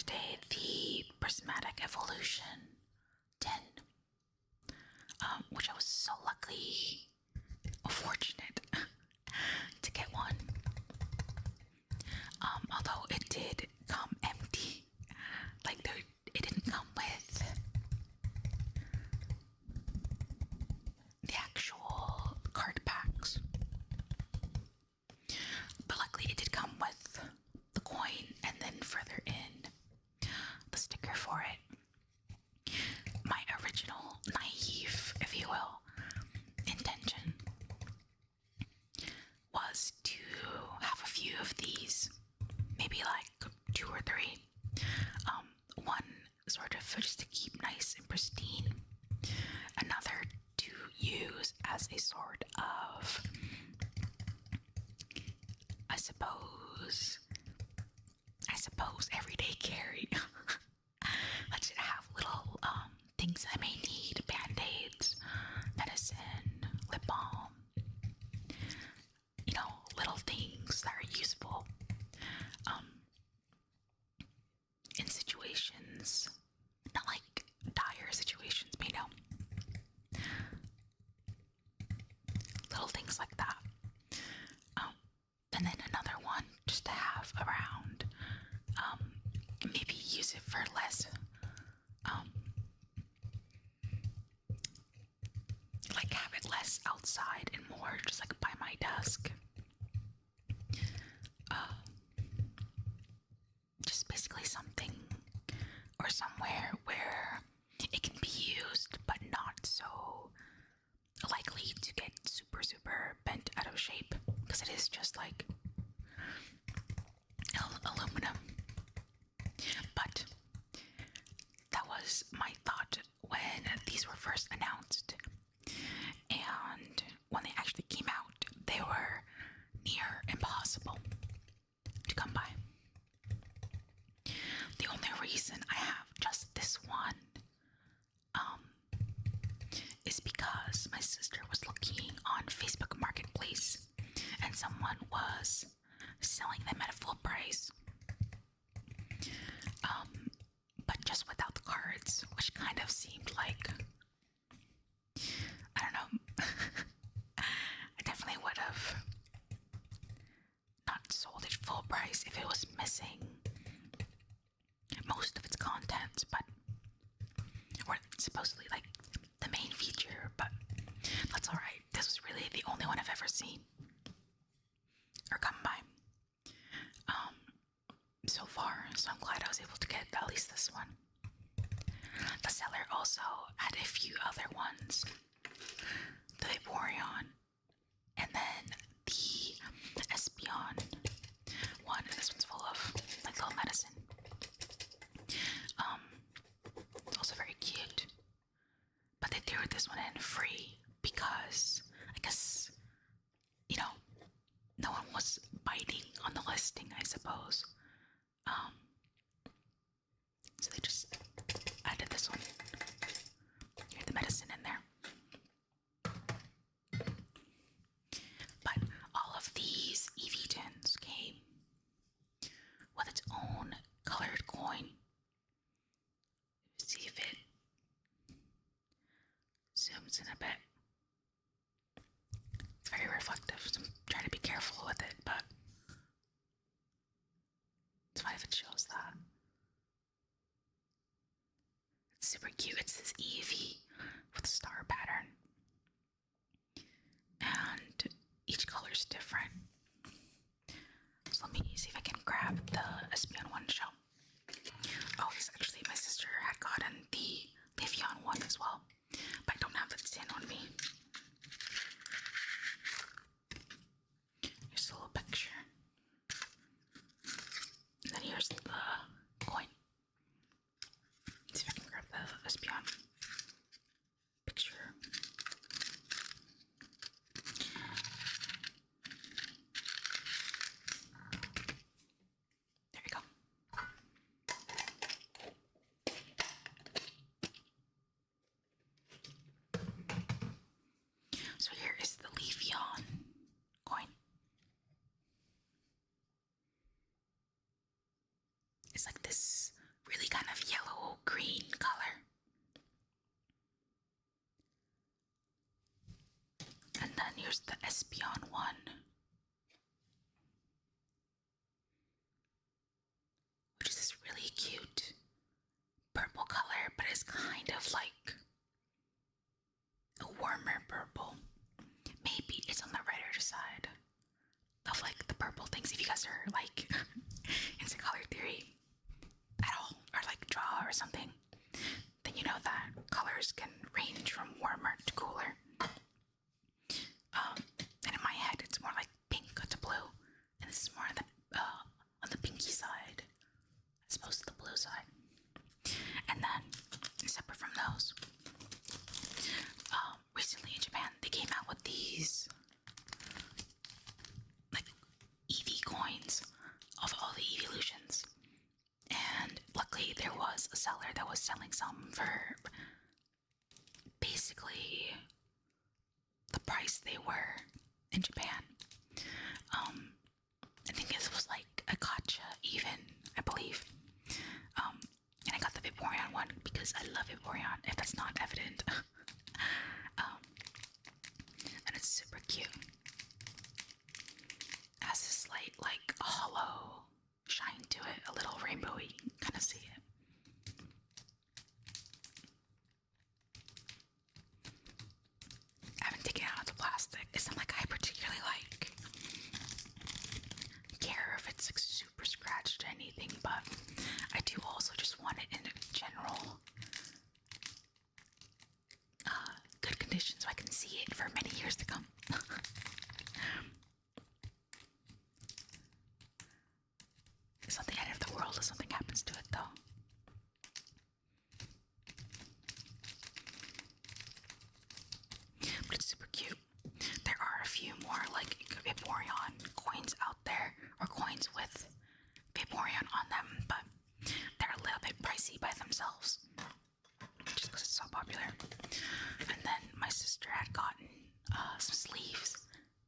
today the Prismatic Evolution 10, which I was so lucky or fortunate to get one. Although it did come empty, like it didn't come with the actual card packs. But luckily it did come with the coin and then further in the sticker for it. My original naive, if you will, intention was to have a few of these, maybe like 2 or 3. One sort of just to keep nice and pristine, another to use as a sort of, I suppose everyday carry. I should have little things I may need: band-aids, medicine, lip balm, little things that are useful in situations, not like dire situations, but little things like that. And then another one just to have around, maybe use it for less, like have it less outside and more just like by my desk. Just basically something or somewhere where it can be used but not so likely to get super bent out of shape, because it is just like aluminum. But that was my thought when these were first announced, and when they actually came out, they were near impossible to come by. The only reason I have just this one is because my sister was looking on Facebook Marketplace and someone was selling them at a full price, but just without the cards, which kind of seemed like, I don't know, I definitely would have not sold it full price if it was missing most of its contents, or supposedly like the main feature, but that's alright. This was really the only one I've ever seen or come by so far, so I'm glad I was able to get at least this one. The seller also had a few other ones, the Vaporeon, and then the Espeon one. This one's full of like little medicine. It's also very cute, but they threw this one in free because I guess no one was biting on the listing, I suppose. So they just added this one. Here's the medicine in there. But all of these EV tins came with its own colored coin. See if it zooms in a bit. It's very reflective, so I'm trying to be careful with it, but it's fine if it shows that. It's super cute. It's this Eevee with a star pattern, and each color is different. So let me see if I can grab the Espeon one to show. Oh, this actually, my sister had gotten the Vaporeon one as well, but I don't have the tin on me. Here's a little picture. And then here's the coin. Let's see if I can grab the Espeon picture. There we go. So here is the Vaporeon coin. It's like this there's the Espeon one, which is this really cute purple color, but it's kind of like a warmer purple. Maybe it's on the redder side of like the purple things. If you guys are like into color theory at all, or like draw or something, then you know that colors can range from warmer to cooler. And in my head, it's more like pink to blue, and this is more on the pinky side as opposed to the blue side. And then, separate from those, recently in Japan, they came out with these like EV coins of all the evolutions. And luckily, there was a seller that was selling some for basically the price they were in Japan. I think this was like a gotcha even, I believe. And I got the Vaporeon one because I love Vaporeon, if that's not evident. And it's super cute. It has this slight like hollow shine to it, a little rainbowy, you can kind of see it. I haven't taken it out of the plastic. It's not like I particularly like care if it's like super scratched or anything, but I do also just want it in general good condition so I can see it for many years to come. It's not the end of the world if something happens to it, though. But it's super cute. There are a few more like Vaporeon coins out there, or coins with Vaporeon on them, but they're a little bit pricey by themselves, just because it's so popular. And then my sister had gotten some sleeves,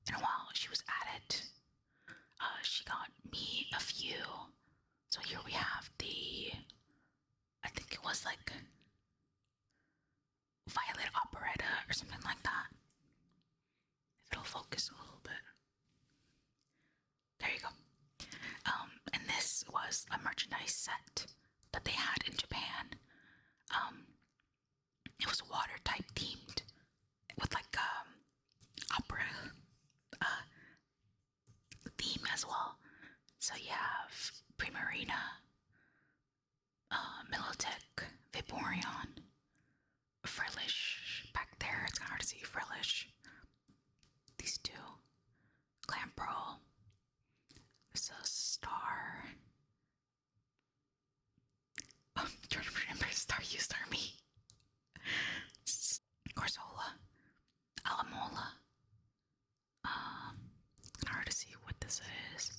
and while she was at it, she got me a few. So here we have the, I think it was like Violet Operetta or something like that. If it'll focus a little bit. There you go. And this was a merchandise set that they had in Japan. It was water type themed with like opera theme as well. So you have Primarina, Militech, Vaporeon, Frillish back there. It's kind of hard to see Frillish. These two, Clamperl. There's a star. I'm trying to remember Star You, Star Me. Corsola, Alamola. It's kind of hard to see what this is.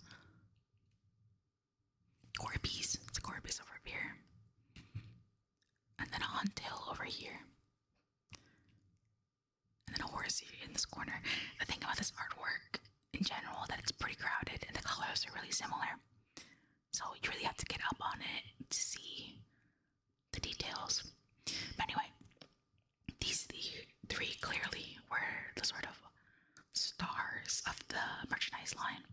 Corby's. It's a Corby's over here. And then a Huntail over here. And then a Horsey in this corner. The thing about this artwork in general, that it's pretty crowded and the colors are really similar. So you really have to get up on it to see the details. But anyway, these three clearly were the sort of stars of the merchandise line.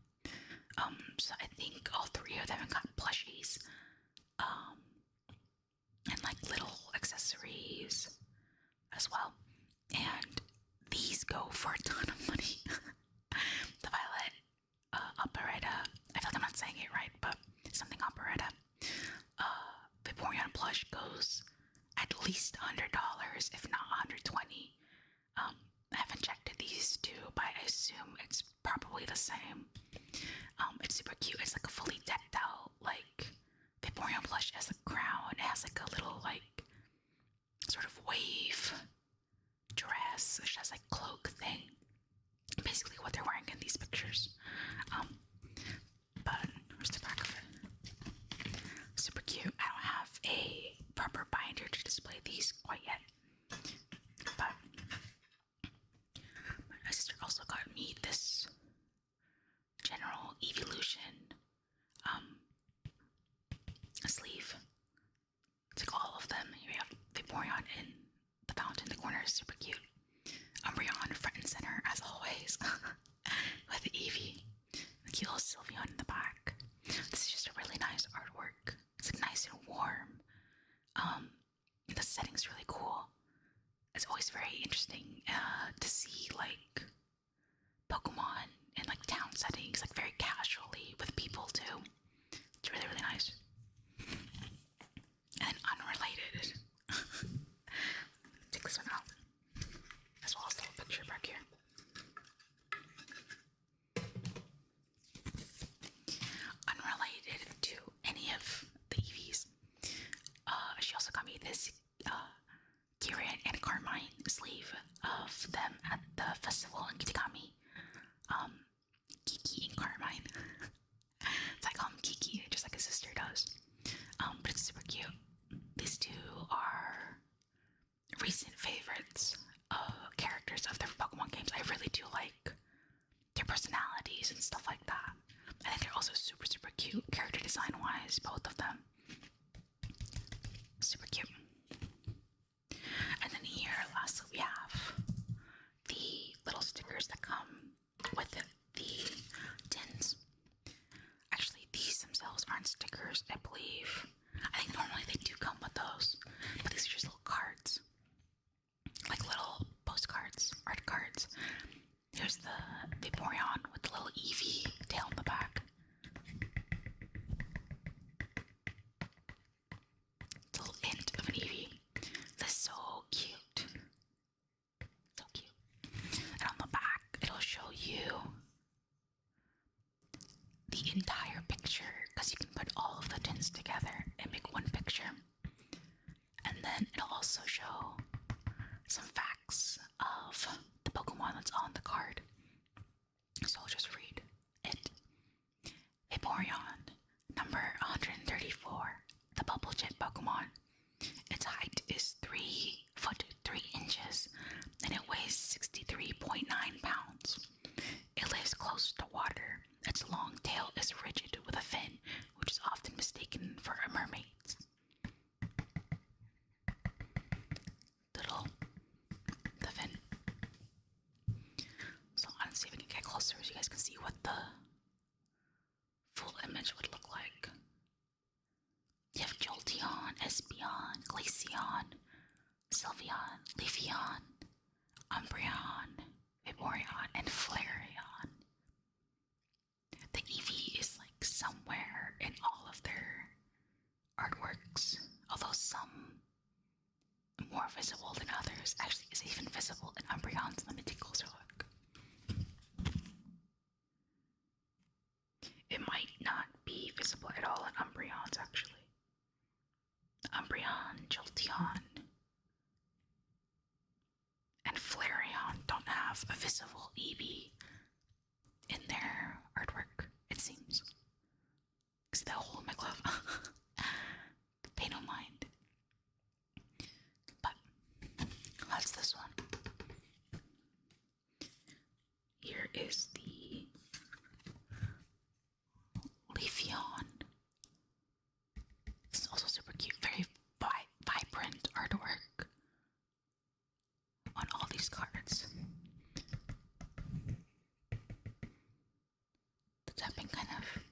So I think all three of them got plushies, and like little accessories as well. And these go for a ton of money. The Violet Operetta, I feel like I'm not saying it right, but something Operetta. Vaporeon plush goes at least $100, if not $120. I haven't checked these two, but I assume it's probably the same. It's super cute. It's like a fully decked out, like, Vaporeon plush has a crown. It has like a little, like, sort of wave dress. It has like cloak thing. Basically what they're wearing in these pictures. But where's the back of it? Super cute. I don't have a proper binder to display these quite yet. But my sister also got me this general evolution sleeve. It's like all of them. Here we have Vaporeon in the fountain in the corner, is super cute. Umbreon front and center as always. very interesting to see like Pokemon in like town settings, like very casually with people too. It's really, really nice. And unrelated. Take this one out. As well as the little picture back here. Unrelated to any of the EVs. She also got me this Kieran and Carmine sleeve of them at the festival in Kitakami. Kiki and Carmine. So I call him Kiki, just like his sister does. But it's super cute. These two are recent favorites characters of their Pokemon games. I really do like their personalities and stuff like that. I think they're also super, super cute character design wise, both of them. Super cute. And then here, lastly, we have the little stickers that come with the tins. Actually, these themselves aren't stickers, I believe. I think normally they do come with those, but these are just little cards. Like little postcards, art cards. Here's the Vaporeon with the little Eevee tail in the back. It's a little hint of an Eevee. This is so cute. So cute. And on the back, it'll show you the entire picture, because you can put all of the tins together and make one picture. And then it'll also show some facts of the Pokemon that's on the card. So I'll just read it. Vaporeon, number 134, the Bubble Jet Pokemon. Its height is 3 foot 3 inches and it weighs 63.9 pounds. It lives close to water. Its long tail is rigid with a fin, which is often mistaken for a mermaid's. The fin. So let's see if we can get closer so you guys can see what the full image would look like. You have Jolteon, Espeon, Glaceon, Sylveon, Leafeon, Umbreon, Vaporeon, and Flareon. The Eevee is like somewhere in all of their artworks, although some more visible than others. Actually, is even visible in Umbreon's. Let me take a closer look. It might not be visible at all in Umbreon's, actually. Umbreon, Jolteon, and Flareon don't have a visible Eevee in their artwork, it seems. See that hole in my glove? Pay no mind. But that's this one. Here is the Leafeon. It's also super cute, very vibrant artwork on all these cards. The tapping kind of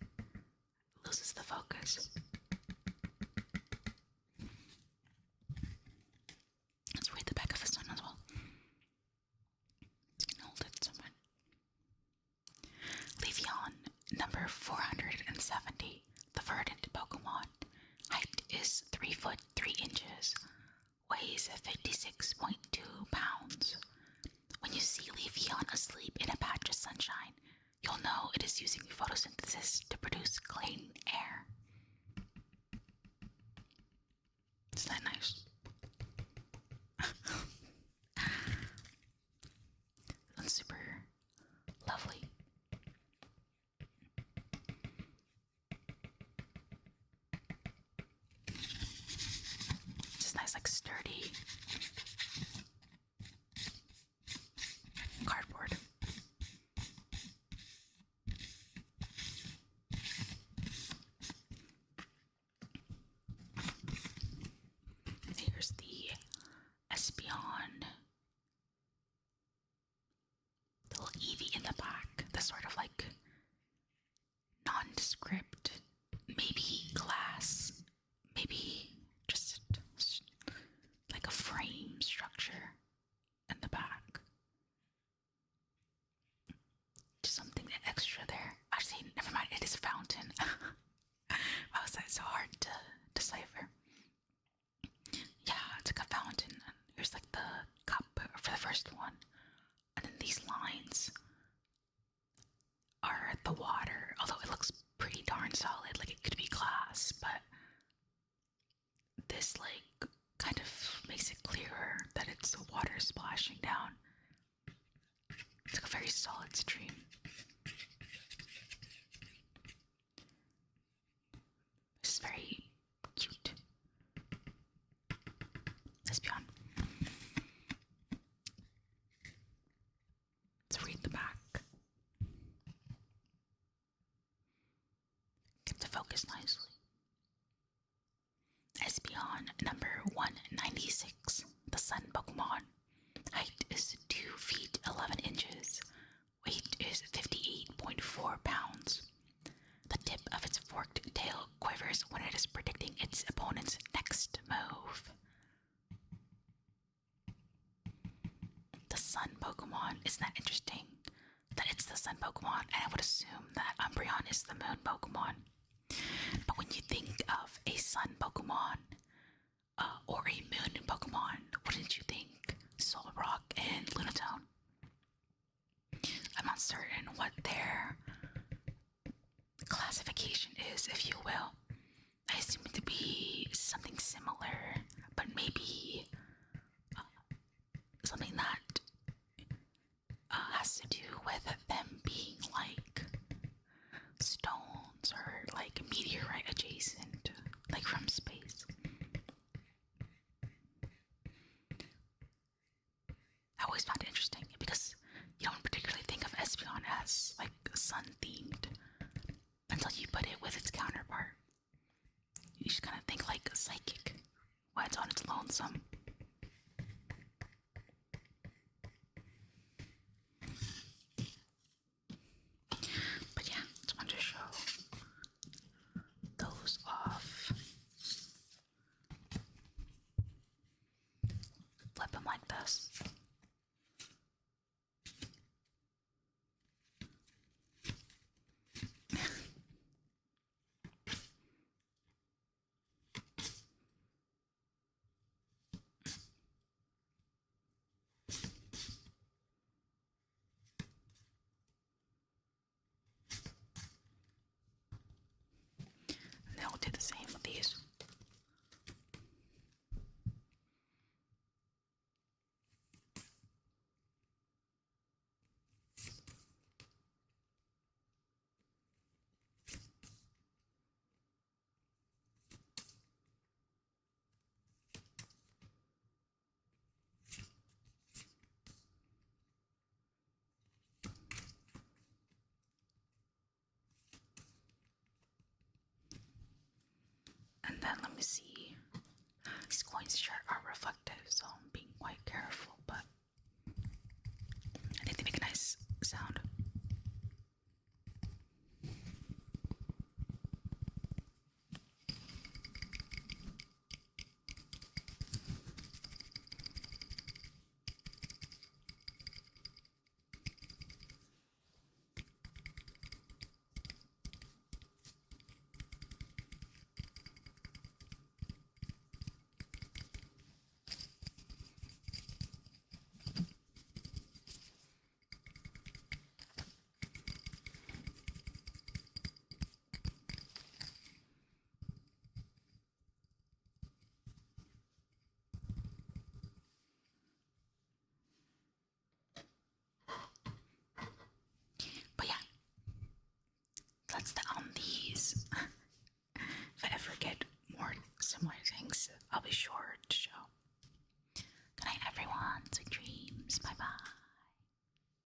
loses the focus. Let's read the back of this one as well. You can hold it somewhere. Leafeon, number 470, the verdant Pokemon. Height is 3 foot 3 inches. Weighs 56.2 pounds. When you see Leafeon asleep in a patch of sunshine, you'll know it is using photosynthesis to produce clean air. Isn't that nice? That's super lovely. Just nice, like sturdy cardboard. Here's the Espeon. The little Eevee in the back. The sort of like nondescript, maybe glass, maybe just like a frame structure fountain. How is that so hard to decipher? Yeah, it's like a fountain. Here's like the cup for the first one. And then these lines are the water, although it looks pretty darn solid, like it could be glass, but this like kind of makes it clearer that it's water splashing down. It's like a very solid stream. This is very cute. Espeon. Let's read the back. Get to focus nicely. Espeon number 196, the Sun Pokemon. Height is 2 feet 11 inches. Weight is 58.4 pounds. The tip of its forked tail quivers when it is predicting its opponent's next move. The Sun Pokemon, isn't that interesting? That it's the Sun Pokemon, and I would assume that Umbreon is the Moon Pokemon. But when you think of a Sun Pokemon, or a Moon Pokemon, wouldn't you think Solrock and Lunatone? I'm not certain what their classification is, if you will. I assume it to be something similar, but maybe something that has to do with them being like stones or like meteorite adjacent, like from space. I always found it interesting because you don't particularly think of Espeon as like sun themed until you put it with its counterpart. You just kind of think like a psychic when it's on its lonesome. But yeah, just wanted to show those off. Flip them like this. And then we'll do the same with these. And then let me see. These coins sure are reflective, so I'm being quite careful, but